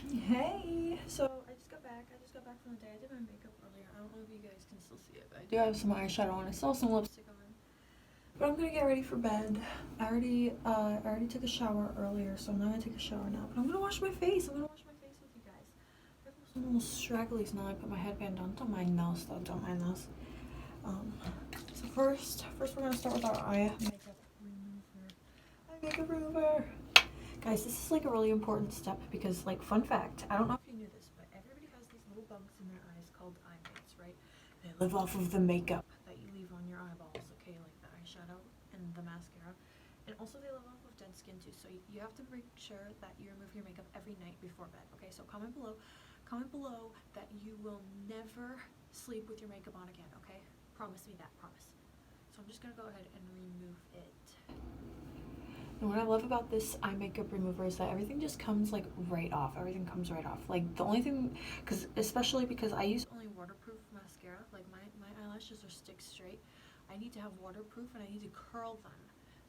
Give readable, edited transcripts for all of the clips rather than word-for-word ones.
Hey, so I just got back. I just got back from the day. I did my makeup earlier. I don't know if you guys can still see it, but I do have some eyeshadow on. I still have some lipstick on. But I'm gonna get ready for bed. I already took a shower earlier, so I'm not gonna take a shower now. But I'm gonna wash my face. I'm gonna wash my face with you guys. I have some little stragglies now. I put my headband on. Don't mind those though. Don't mind those. Um, so first we're gonna start with our eye makeup remover. Eye makeup remover. Guys, this is like a really important step because, like, fun fact, I don't know if you knew this, but everybody has these little bugs in their eyes called eye bags, right? They live off of the makeup that you leave on your eyeballs, okay, like the eyeshadow and the mascara. And also they live off of dead skin too, so you have to make sure that you remove your makeup every night before bed, okay? So comment below that you will never sleep with your makeup on again, okay? Promise me that, promise. So I'm just gonna go ahead and remove it. And what I love about this eye makeup remover is that everything just comes like right off. Everything comes right off. Like the only thing, especially because I use only waterproof mascara. Like my eyelashes are stick straight. I need to have waterproof and I need to curl them.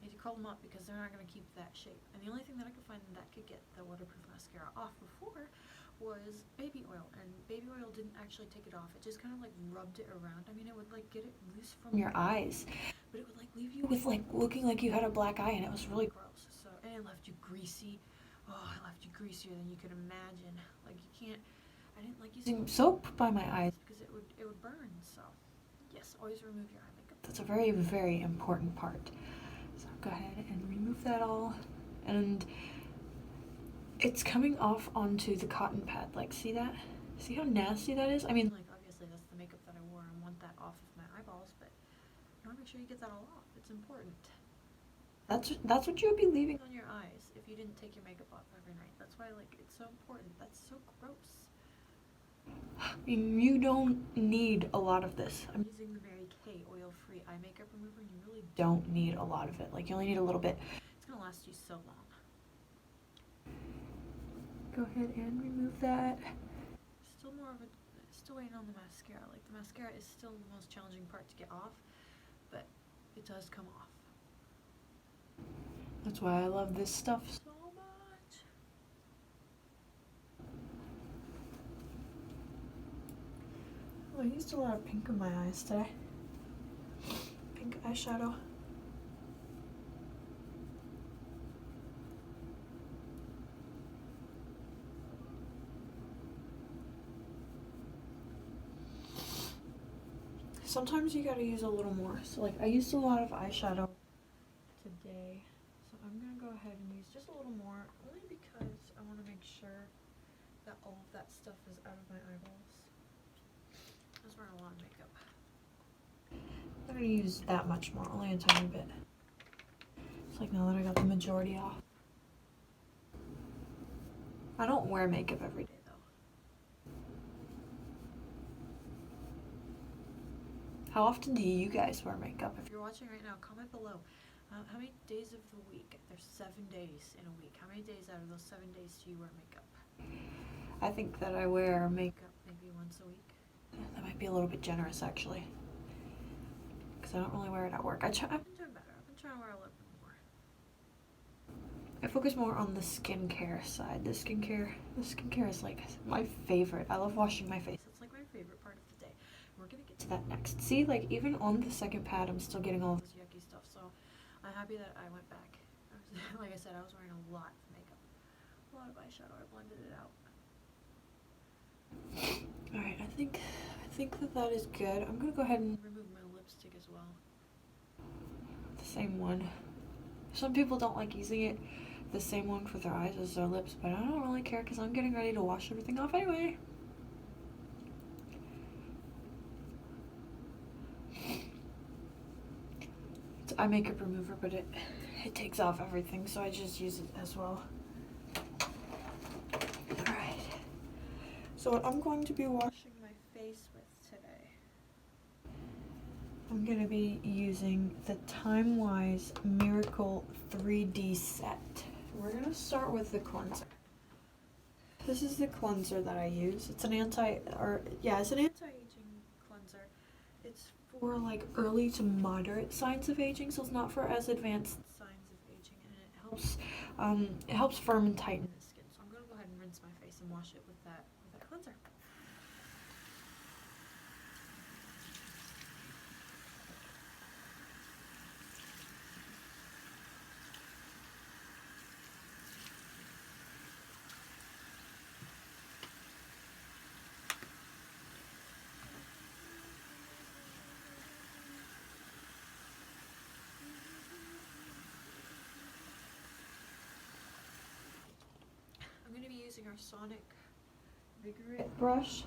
I need to curl them up because they're not going to keep that shape. And the only thing that I could find that could get the waterproof mascara off before was baby oil. And baby oil didn't actually take it off. It just kind of like rubbed it around. I mean, it would like get it loose from your eyes, but it would like leave you with like looking like you had a black eye, and it was really gross. So, and it left you greasy. Oh, it left you greasier than you could imagine. Like you can't. I didn't like using soap by my eyes because it would burn. So, yes, always remove your eye makeup. That's a very important part. So go ahead and remove that all, and it's coming off onto the cotton pad. Like, see that? See how nasty that is? I mean, like obviously that's the makeup that I wore. I want that off of my eyeballs, but you want to make sure you get that all off. It's important. That's what you would be leaving on your eyes if you didn't take your makeup off every night. That's why like it's so important. That's so gross. I mean, you don't need a lot of this. I'm using the Mary Kay oil-free eye makeup remover. You really don't need a lot of it. Like you only need a little bit. It's gonna last you so long. Go ahead and remove that. Still more of a, still waiting on the mascara. Like the mascara is still the most challenging part to get off, but it does come off. That's why I love this stuff so much. Oh, I used a lot of pink in my eyes today. Pink eyeshadow. Sometimes you gotta use a little more. So like I used a lot of eyeshadow today. So I'm gonna go ahead and use just a little more, only because I want to make sure that all of that stuff is out of my eyeballs. I was wearing a lot of makeup. I'm gonna use that much more, only a tiny bit. It's like now that I got the majority off. I don't wear makeup every day though. How often do you guys wear makeup? If you're watching right now, comment below. How many days of the week? There's 7 days in a week. How many days out of those 7 days do you wear makeup? I think that I wear makeup maybe once a week. That might be a little bit generous actually, because I don't really wear it at work. I've been doing better. I've been trying to wear a little bit more. I focus more on the skincare side. The skincare is like my favorite. I love washing my face. It's like my favorite part of the day. We're gonna get to that next. See, like even on the second pad, I'm still getting all this yucky stuff. So I'm happy that I went back. Like I said, I was wearing a lot of makeup, a lot of eyeshadow. I blended it out. All right, I think that is good. I'm gonna go ahead and remove my lipstick as well. The same one. Some people don't like using it the same one for their eyes as their lips, but I don't really care because I'm getting ready to wash everything off anyway. It's eye makeup remover, but it takes off everything, so I just use it as well. Alright. So what I'm going to be washing my face with today, I'm going to be using the Time Wise Miracle 3D set. We're going to start with the cleanser. This is the cleanser that I use. It's an anti-aging cleanser. It's for like early to moderate signs of aging, so it's not for as advanced signs of aging, and it helps firm and tighten the skin. So I'm gonna go ahead and rinse my face face and wash it with that cleanser. I'm going to be using our Sonic Vigorite brush.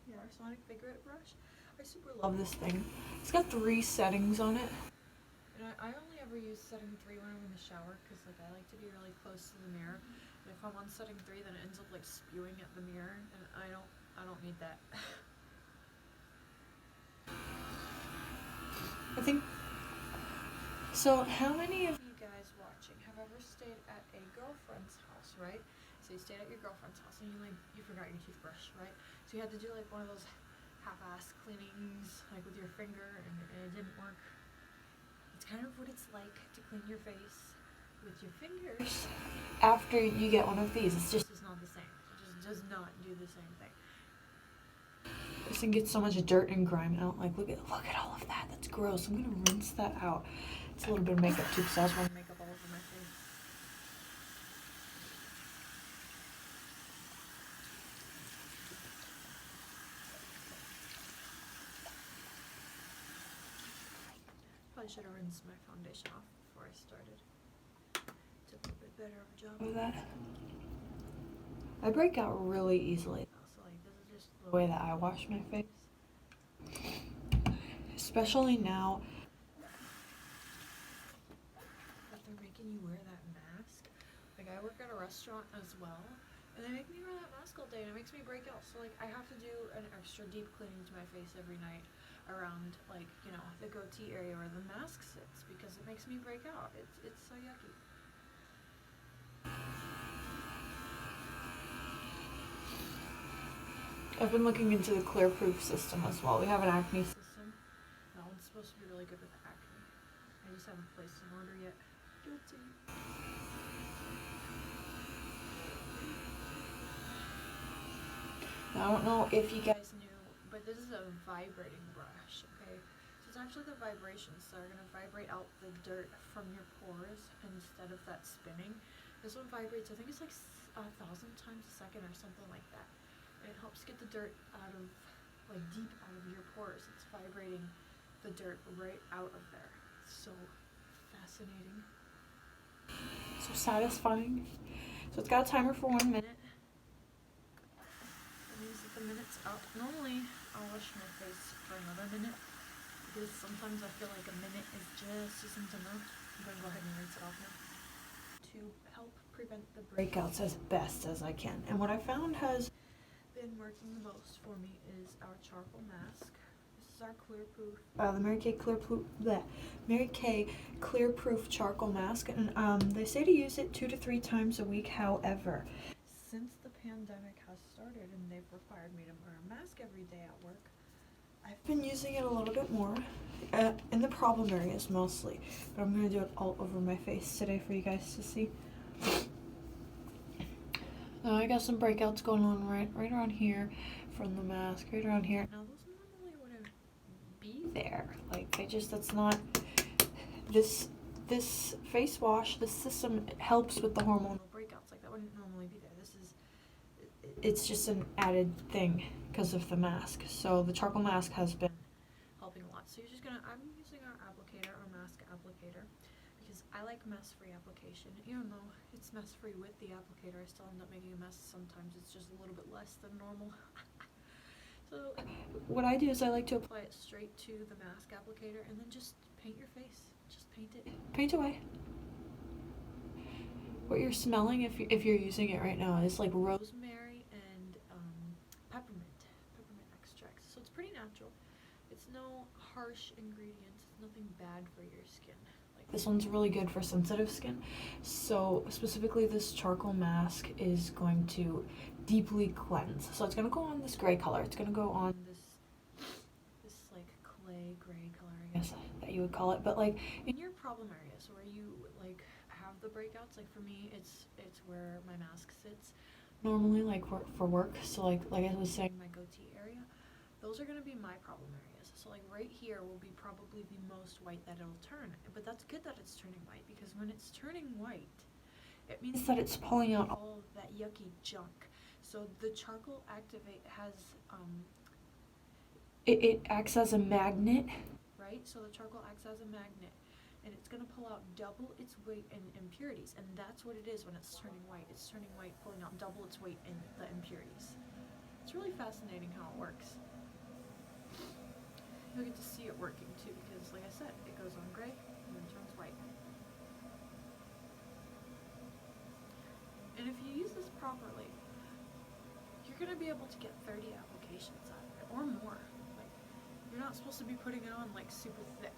Yeah, our Sonic Vigorite brush. I super love this thing. It's got 3 settings on it. And I only ever use setting 3 when I'm in the shower because like I like to be really close to the mirror. And if I'm on setting 3 then it ends up like spewing at the mirror and I don't need that. I think so. How many of you guys watching have ever stayed at a girlfriend's house, right? So you stayed at your girlfriend's house and you forgot your toothbrush, right? So you had to do like one of those half-ass cleanings like with your finger and it didn't work. It's kind of what it's like to clean your face with your fingers after you get one of these. It's just not the same. It just does not do the same thing. This thing gets so much dirt and grime out. Like look at all of that. That's gross. I'm gonna rinse that out. It's a little bit of makeup too because I was wearing makeup all over my face. Probably should have rinsed my foundation off before I started. Took a bit better of a job of that. I break out really easily though, so like this is just the way that I wash my face. Especially now that they're making you wear that mask. Like I work at a restaurant as well, and they make me wear that mask all day and it makes me break out. So like I have to do an extra deep cleaning to my face every night around like, you know, the goatee area where the mask sits because it makes me break out. It's so yucky. I've been looking into the Clearproof system as well. We have an acne system. That one's supposed to be really good with acne. I just haven't placed an order yet. Guilty. Now, I don't know if you guys knew, but this is a vibrating brush, okay? So it's actually the vibrations that are going to vibrate out the dirt from your pores instead of that spinning. This one vibrates, I think it's like 1,000 times a second or something like that. And it helps get the dirt out of, like deep out of your pores. It's vibrating the dirt right out of there. It's so fascinating. So satisfying. So it's got a timer for 1 minute. That means that the minute's up. Normally, I'll wash my face for another minute because sometimes I feel like a minute isn't enough. I'm gonna go ahead and rinse it off now to help prevent the breakouts as best as I can. And what I found has been working the most for me is our charcoal mask. This is our Clearproof, the Mary Kay Clearproof charcoal mask, and they say to use it 2 to 3 times a week. However, since the pandemic has started and they've required me to wear a mask every day at work, I've been using it a little bit more in the problem areas mostly, but I'm going to do it all over my face today for you guys to see. I got some breakouts going on right around here from the mask, right around here. Now those normally wouldn't be there. Like that's not, this face wash, this system helps with the hormonal breakouts. Like that wouldn't normally be there. It's just an added thing because of the mask. So the charcoal mask has been helping a lot. So I'm using our applicator, our mask applicator, because I like mess-free application. Even though it's mess-free with the applicator, I still end up making a mess sometimes. It's just a little bit less than normal. So what I do is I like to apply it straight to the mask applicator and then just paint your face. Just paint it. Paint away. What you're smelling if you're using it right now is like rosemary and peppermint extract. So it's pretty natural. It's no harsh ingredients. It's nothing bad for your skin. Like this one's really good for sensitive skin. So specifically this charcoal mask is going to deeply cleanse. So it's going to go on this gray color. It's going to go on this like clay gray color, I guess that you would call it. But like in your problem areas where you like have the breakouts, like for me it's where my mask sits. normally, like for work. So like I was saying, my goatee area, those are gonna be my problem areas. So like right here will be probably the most white that it'll turn. But that's good that it's turning white, because when it's turning white, it means that it's pulling out all of that yucky junk. So the charcoal it acts as a magnet, right? So the charcoal acts as a magnet, and it's going to pull out double its weight in impurities, and that's what it is when it's turning white. It's turning white, pulling out double its weight in the impurities. It's really fascinating how it works. You'll get to see it working too, because like I said, it goes on gray and then turns white. And if you use this properly, you're going to be able to get 30 applications out of it, or more. Like, you're not supposed to be putting it on like super thick.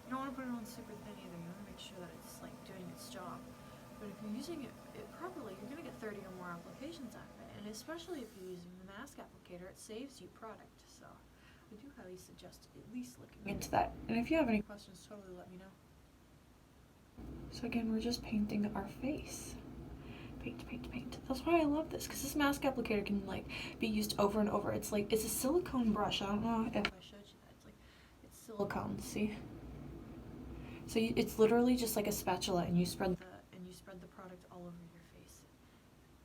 You don't want to put it on super thin either. You want to make sure that it's like doing its job. But if you're using it properly, you're going to get 30 or more applications out of it. And especially if you're using the mask applicator, it saves you product. So I do highly suggest at least looking into that. And if you have any questions, totally let me know. So again, we're just painting our face. Paint, paint, paint. That's why I love this, because this mask applicator can like be used over and over. It's like, it's a silicone brush. I don't know if I showed you that. It's like, it's silicone, see? So it's literally just like a spatula, and you spread the product all over your face.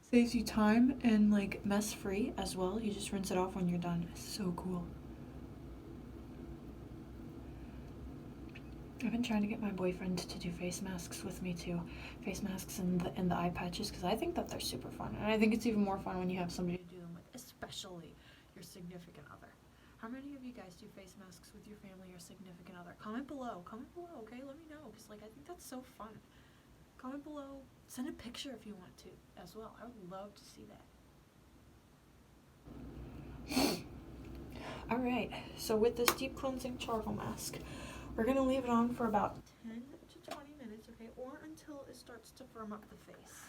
Saves you time and like mess free as well. You just rinse it off when you're done. It's so cool. I've been trying to get my boyfriend to do face masks with me too. Face masks and the eye patches, because I think that they're super fun. And I think it's even more fun when you have somebody to do them with, especially your significant other. How many of you guys do face masks with your family or significant other? Comment below, okay? Let me know, because like I think that's so fun. Comment below, send a picture if you want to as well. I would love to see that. Alright, so with this deep cleansing charcoal mask, we're going to leave it on for about 10 to 20 minutes, okay, or until it starts to firm up the face.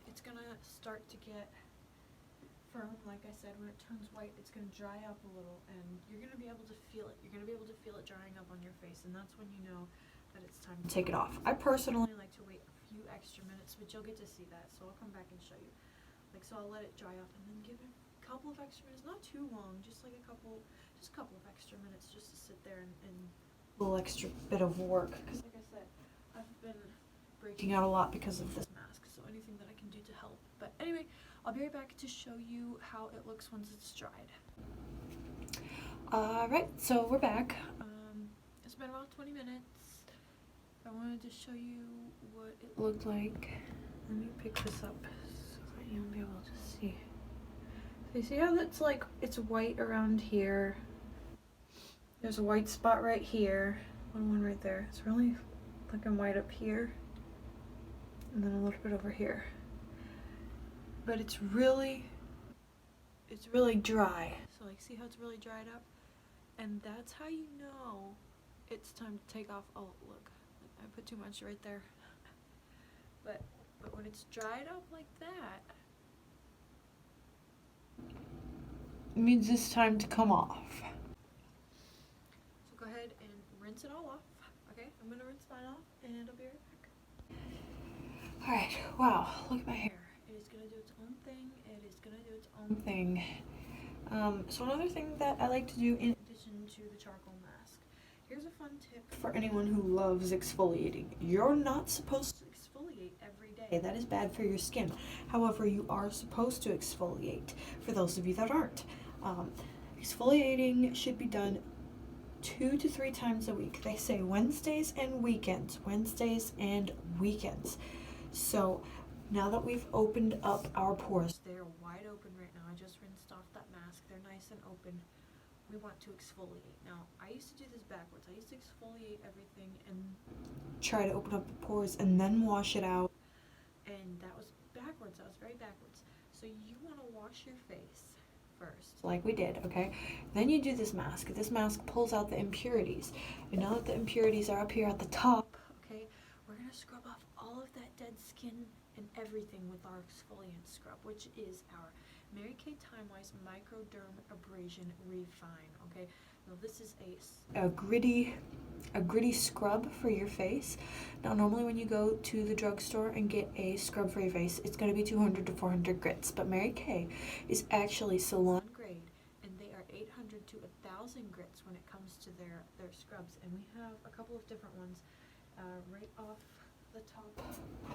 It's going to start to get firm, like I said. When it turns white, it's going to dry up a little, and you're going to be able to feel it. You're going to be able to feel it drying up on your face, and that's when you know that it's time to take it off. I personally like to wait a few extra minutes, but you'll get to see that, so I'll come back and show you. Like, so I'll let it dry off and then give it a couple of extra minutes, not too long, just like a couple of extra minutes, just to sit there and a little extra bit of work, because like I said, I've been breaking out a lot because of this mask, so anything that I can do to help. But anyway, I'll be right back to show you how it looks once it's dried. Alright, so we're back. It's been about 20 minutes. I wanted to show you what it looked like. Let me pick this up so that you'll be able to see. So you see how it's like, it's white around here. There's a white spot right here. One right there. It's really looking white up here. And then a little bit over here. But it's really dry. So like, see how it's really dried up? And that's how you know it's time to take off. Oh, look, I put too much right there. But when it's dried up like that, it means it's time to come off. So go ahead and rinse it all off. Okay, I'm gonna rinse mine off, and I'll be right back. Alright, wow, look at my hair. It is gonna do its own thing. It is gonna do its own thing. So another thing that I like to do in addition to the charcoal mask, here's a fun tip for anyone who loves exfoliating. You're not supposed to exfoliate every day. That is bad for your skin. However, you are supposed to exfoliate, for those of you that aren't. Exfoliating should be done 2 to 3 times a week. They say Wednesdays and weekends. Wednesdays and weekends. So now that we've opened up our pores, they're wide open right now. I just rinsed off that mask. They're nice and open. We want to exfoliate. Now, I used to do this backwards. I used to exfoliate everything and try to open up the pores and then wash it out. And that was backwards. That was very backwards. So you want to wash your face first, like we did, okay? Then you do this mask. This mask pulls out the impurities. And now that the impurities are up here at the top, okay, we're going to scrub off all of that dead skin and everything with our exfoliant scrub, which is our Mary Kay Timewise Microderm Abrasion Refine, okay? Now this is a gritty scrub for your face. Now normally when you go to the drugstore and get a scrub for your face, it's going to be 200 to 400 grits, but Mary Kay is actually salon grade, and they are 800 to 1,000 grits when it comes to their scrubs. And we have a couple of different ones right off the top.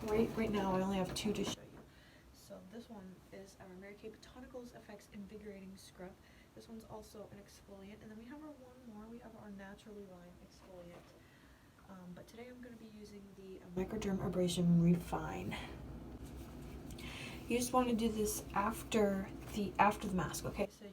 Right now I only have 2 to show you. So this one is our Mary Kay Botanicals Effects Invigorating Scrub. This one's also an exfoliant, and then we have our one more. We have our Naturally Lime exfoliant. But today I'm going to be using the Microderm Abrasion Refine. You just want to do this after the mask, okay? So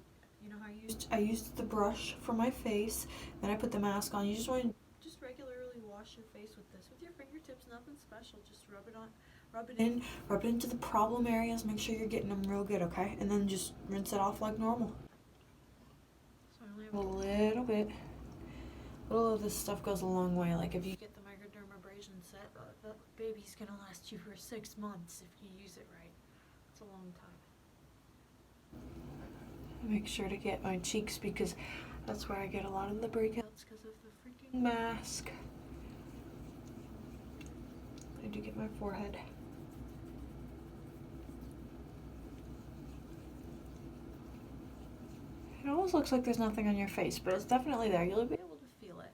you know how I used the brush for my face, then I put the mask on. You just want to regularly wash your face with this with your fingertips. Nothing special. Just rub it on. Rub it in, rub it into the problem areas, make sure you're getting them real good, okay? And then just rinse it off like normal. So I only have a little bit. A little of this stuff goes a long way. Like if you get the Microderm Abrasion set, that baby's gonna last you for 6 months if you use it right. It's a long time. Make sure to get my cheeks because that's where I get a lot of the breakouts because of the freaking mask. I do get my forehead. It almost looks like there's nothing on your face, but it's definitely there. You'll be able to feel it.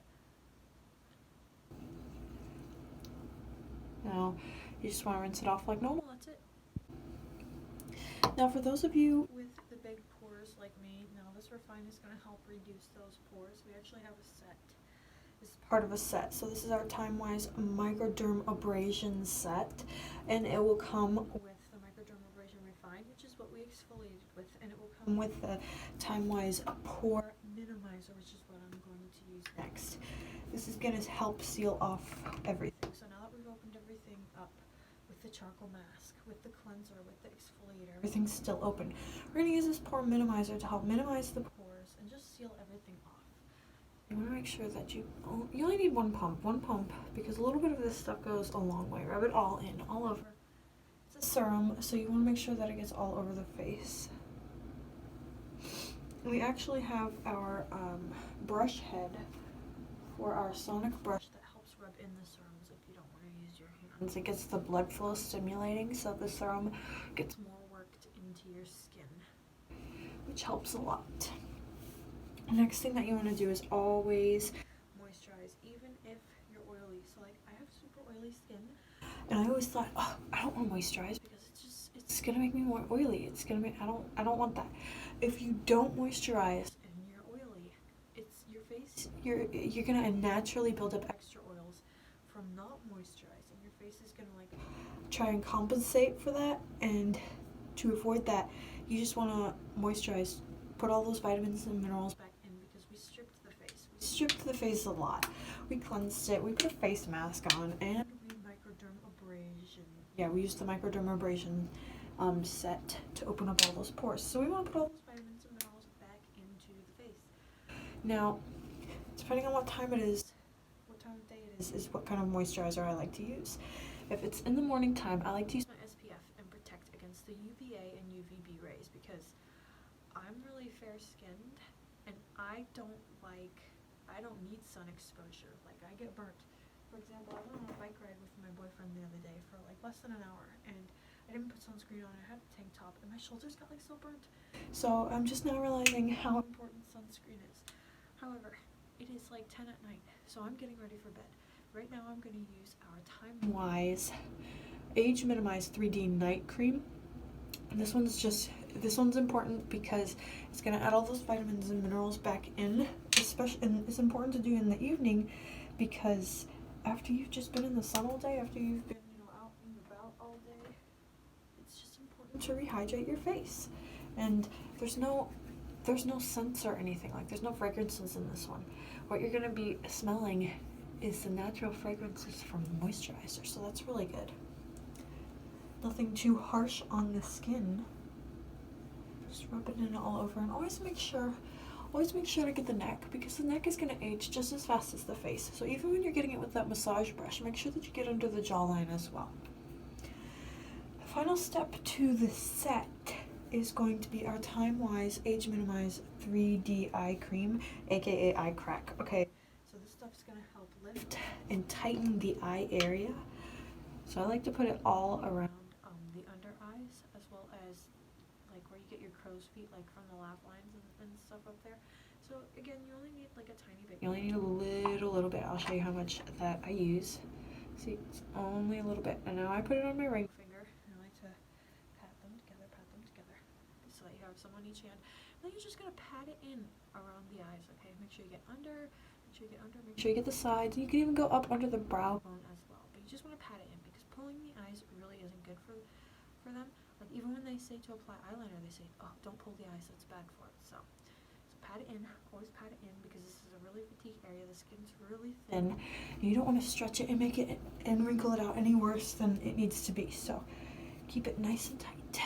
Now, you just want to rinse it off like normal. That's it. Now, for those of you with the big pores like me, now this Refine is going to help reduce those pores. We actually have a set. This is part of a set. So this is our Time-Wise Microderm Abrasion set, and it will come with the Microderm Abrasion Refine, which is what we exfoliated with, and it will come with the Time-Wise Pore Minimizer, which is what I'm going to use next. This is going to help seal off everything. So now that we've opened everything up with the charcoal mask, with the cleanser, with the exfoliator, everything's still open. We're going to use this Pore Minimizer to help minimize the pores and just seal everything off. You want to make sure that you only need one pump, because a little bit of this stuff goes a long way. Rub it all in, all over. It's a serum, so you want to make sure that it gets all over the face. And we actually have our brush head for our sonic brush that helps rub in the serums if you don't want to use your hands. It gets the blood flow stimulating, so the serum gets more worked into your skin, which helps a lot. The next thing that you want to do is always moisturize, even if you're oily. So like I have super oily skin, and I always thought, oh, I don't want to moisturize because it's gonna make me more oily. It's gonna make I don't want that. If you don't moisturize and you're oily, it's your face. You're gonna naturally build up extra oils from not moisturizing. Your face is gonna like try and compensate for that, and to avoid that, you just want to moisturize. Put all those vitamins and minerals back in because we stripped the face. We stripped the face a lot. We cleansed it. We put a face mask on, and we Microderm Abrasion. Yeah, we used the Microderm Abrasion set to open up all those pores. So we want to put all those vitamins and minerals back into the face. Now, depending on what time it is, what time of day it is what kind of moisturizer I like to use. If it's in the morning time, I like to use my SPF and protect against the UVA and UVB rays because I'm really fair-skinned, and I don't need sun exposure. Like, I get burnt. For example, I went on a bike ride with my boyfriend the other day for like less than an hour, and I didn't put sunscreen on. I had a tank top, and my shoulders got like so burnt. So I'm just now realizing how important sunscreen is. However, it is like 10 at night, so I'm getting ready for bed. Right now I'm going to use our Time-Wise Age Minimize 3D Night Cream. And this one's important because it's going to add all those vitamins and minerals back in, and it's important to do in the evening because after you've just been in the sun all day, after you've been out and about all day, it's just important to rehydrate your face. And there's no scents or anything, like there's no fragrances in this one. What you're going to be smelling is the natural fragrances from the moisturizer, so that's really good. Nothing too harsh on the skin. Just rub it in all over, and always make sure to get the neck, because the neck is going to age just as fast as the face. So even when you're getting it with that massage brush, make sure that you get under the jawline as well. The final step to the set is going to be our Time Wise Age Minimize 3D Eye Cream, aka Eye Crack. Okay, so this stuff's gonna help lift and tighten the eye area. So I like to put it all around the under eyes, as well as like where you get your crow's feet, like from the laugh lines and stuff up there. So again, you only need like a tiny bit. You only need a little bit. I'll show you how much that I use. See, it's only a little bit. And now I put it on my ring finger. And I like to pat them together, so that you have some on each hand. And then you're just gonna pat it in around the eyes, okay? Make sure you get under, make sure you get the sides. You can even go up under the brow bone as well. But you just wanna pat it in, because pulling the eyes really isn't good for them. Like even when they say to apply eyeliner, they say, oh, don't pull the eyes, that's bad for it. So pat it in, always pat it in, because this is a really fatigued area. The skin's really thin. And you don't want to stretch it and make it and wrinkle it out any worse than it needs to be. So keep it nice and tight.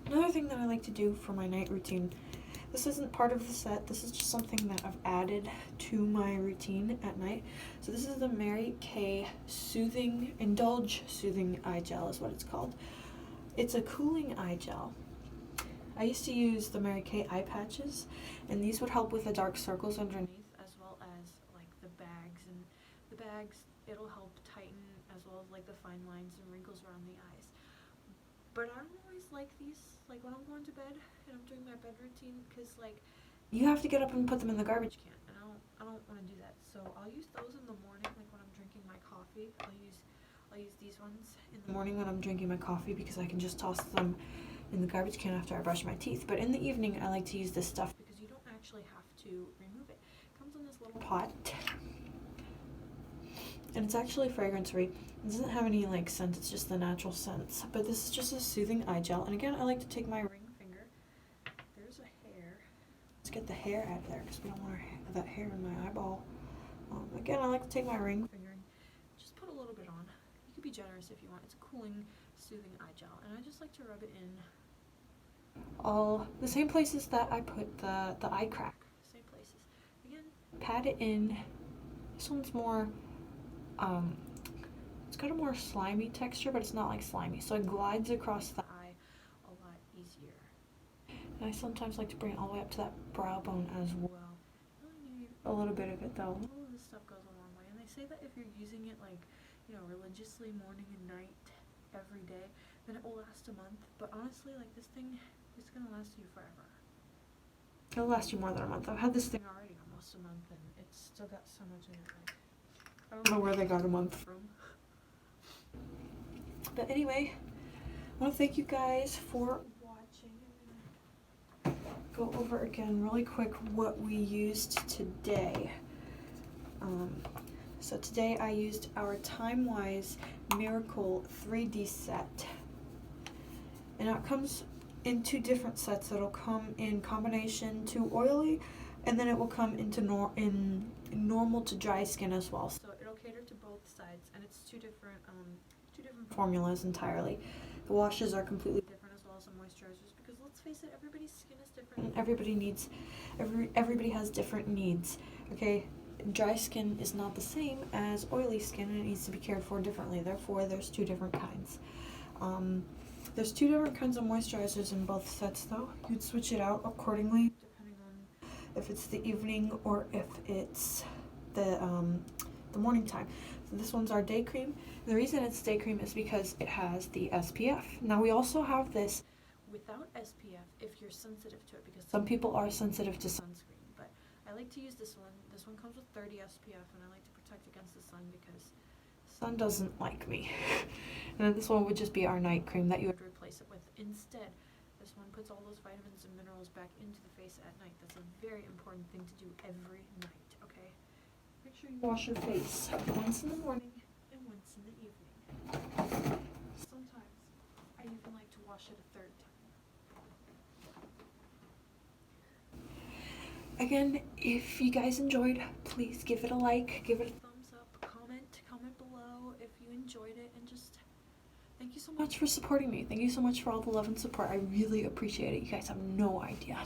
Another thing that I like to do for my night routine, this isn't part of the set, this is just something that I've added to my routine at night. So this is the Mary Kay Indulge Soothing Eye Gel is what it's called. It's a cooling eye gel. I used to use the Mary Kay eye patches, and these would help with the dark circles underneath, as well as like the bags. And the bags, it'll help tighten, as well as like the fine lines and wrinkles around the eyes. But I don't always like these, like when I'm going to bed and I'm doing my bed routine, because like you have to get up and put them in the garbage can, and I don't want to do that. So I'll use those in the morning, like when I'm drinking my coffee. I'll use these ones in the morning when I'm drinking my coffee, because I can just toss them in the garbage can after I brush my teeth. But in the evening, I like to use this stuff because you don't actually have to remove it. It comes in this little pot, and it's actually fragrance free. It doesn't have any like scent, it's just the natural scents. But this is just a soothing eye gel. And again, I like to take my ring finger. There's a hair. Let's get the hair out of there, because we don't want that hair in my eyeball. Again, I like to take my ring finger and just put a little bit on. You could be generous if you want. It's a cooling, soothing eye gel, and I just like to rub it in all the same places that I put the eye crack. Same places. Again, pat it in. This one's more, it's got a more slimy texture, but it's not like slimy, so it glides across the eye a lot easier. And I sometimes like to bring it all the way up to that brow bone as well. I only need a little bit of it though. All of this stuff goes a long way, and they say that if you're using it like, you know, religiously morning and night every day, then it will last a month. But honestly, like this thing is gonna last you forever. It'll last you more than a month. I've had this thing already almost a month, and it's still got so much in it. Like, I don't know where they got a month from. But anyway, I want to thank you guys for watching. I'm gonna go over again really quick what we used today. So today I used our Time Wise Miracle 3D set, and it comes in two different sets. It'll come in combination to oily, and then it will come into normal to dry skin as well. So it'll cater to both sides, and it's two different formulas entirely. The washes are completely different, as well as the moisturizers, because let's face it, everybody's skin is different, and everybody has different needs. Okay. Dry skin is not the same as oily skin, and it needs to be cared for differently. Therefore, there's two different kinds. There's two different kinds of moisturizers in both sets, though. You'd switch it out accordingly, depending on if it's the evening or if it's the morning time. So this one's our day cream. The reason it's day cream is because it has the SPF. Now we also have this without SPF if you're sensitive to it, because some people are sensitive to sunscreen. But I like to use this one. This one comes with 30 SPF, and I like to protect against the sun because sun doesn't like me. And then this one would just be our night cream that you would replace it with. Instead, this one puts all those vitamins and minerals back into the face at night. That's a very important thing to do every night, okay? Make sure you wash your face once in the morning and once in the evening. Sometimes I even like to wash it a third time. Again, if you guys enjoyed, please give it a like, give it a thumbs up, comment below if you enjoyed it, and just thank you so much for supporting me. Thank you so much for all the love and support. I really appreciate it. You guys have no idea.